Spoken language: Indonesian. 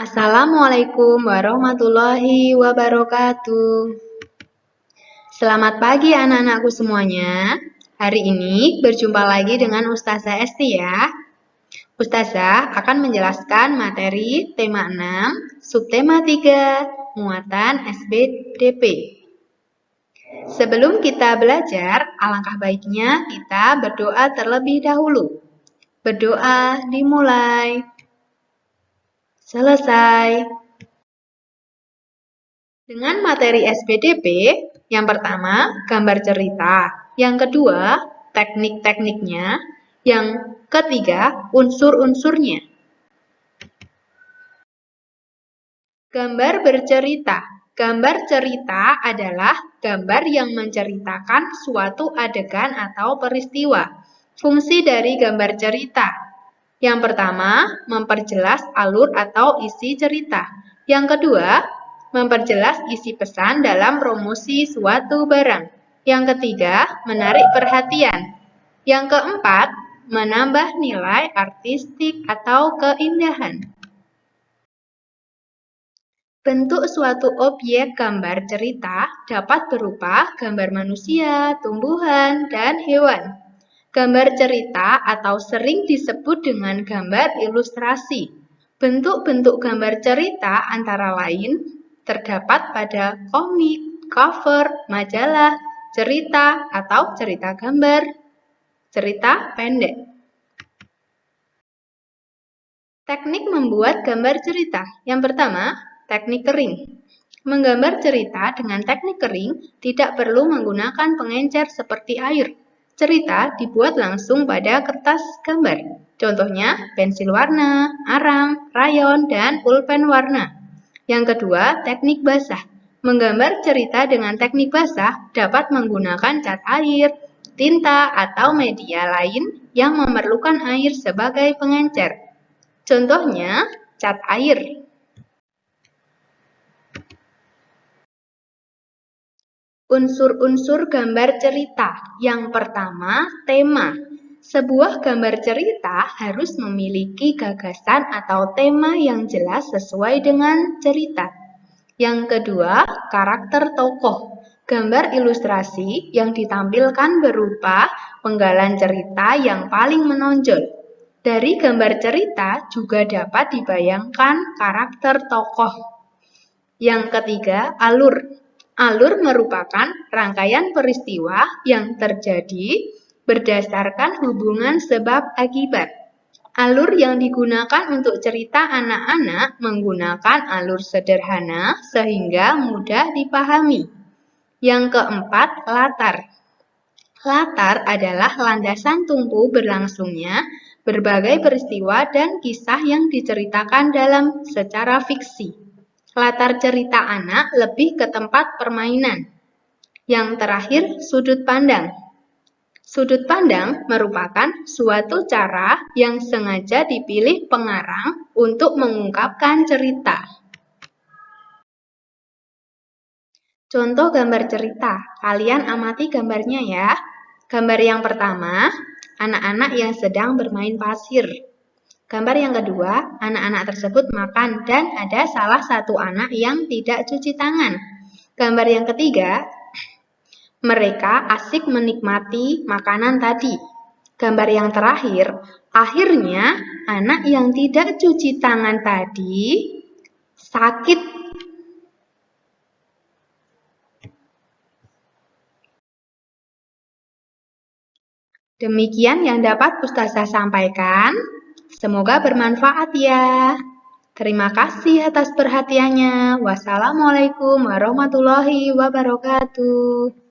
Assalamualaikum warahmatullahi wabarakatuh. Selamat pagi anak-anakku semuanya. Hari ini berjumpa lagi dengan Ustazah Esti ya. Ustazah akan menjelaskan materi tema 6, subtema 3, muatan SBDP. Sebelum kita belajar, alangkah baiknya kita berdoa terlebih dahulu. Berdoa dimulai. Selesai. Dengan materi SBDP, yang pertama, gambar cerita. Yang kedua, teknik-tekniknya. Yang ketiga, unsur-unsurnya. Gambar bercerita. Gambar cerita adalah gambar yang menceritakan suatu adegan atau peristiwa. Fungsi dari gambar cerita. Yang pertama, memperjelas alur atau isi cerita. Yang kedua, memperjelas isi pesan dalam promosi suatu barang. Yang ketiga, menarik perhatian. Yang keempat, menambah nilai artistik atau keindahan. Bentuk suatu objek gambar cerita dapat berupa gambar manusia, tumbuhan, dan hewan. Gambar cerita atau sering disebut dengan gambar ilustrasi. Bentuk-bentuk gambar cerita antara lain terdapat pada komik, cover, majalah, cerita atau cerita gambar, cerita pendek. Teknik membuat gambar cerita. Yang pertama, teknik kering. Menggambar cerita dengan teknik kering tidak perlu menggunakan pengencer seperti air. Cerita dibuat langsung pada kertas gambar. Contohnya, pensil warna, arang, rayon, dan pulpen warna. Yang kedua, teknik basah. Menggambar cerita dengan teknik basah dapat menggunakan cat air, tinta, atau media lain yang memerlukan air sebagai pengencer. Contohnya, cat air. Unsur-unsur gambar cerita. Yang pertama, tema. Sebuah gambar cerita harus memiliki gagasan atau tema yang jelas sesuai dengan cerita. Yang kedua, karakter tokoh. Gambar ilustrasi yang ditampilkan berupa penggalan cerita yang paling menonjol. Dari gambar cerita juga dapat dibayangkan karakter tokoh. Yang ketiga, alur. Alur merupakan rangkaian peristiwa yang terjadi berdasarkan hubungan sebab akibat. Alur yang digunakan untuk cerita anak-anak menggunakan alur sederhana sehingga mudah dipahami. Yang keempat, latar. Latar adalah landasan tumpu berlangsungnya berbagai peristiwa dan kisah yang diceritakan dalam secara fiksi. Latar cerita anak lebih ke tempat permainan. Yang terakhir, sudut pandang. Sudut pandang merupakan suatu cara yang sengaja dipilih pengarang untuk mengungkapkan cerita. Contoh gambar cerita, kalian amati gambarnya ya. Gambar yang pertama, anak-anak yang sedang bermain pasir. Gambar yang kedua, anak-anak tersebut makan dan ada salah satu anak yang tidak cuci tangan. Gambar yang ketiga, mereka asik menikmati makanan tadi. Gambar yang terakhir, akhirnya anak yang tidak cuci tangan tadi sakit. Demikian yang dapat Ustazah sampaikan. Semoga bermanfaat ya. Terima kasih atas perhatiannya. Wassalamualaikum warahmatullahi wabarakatuh.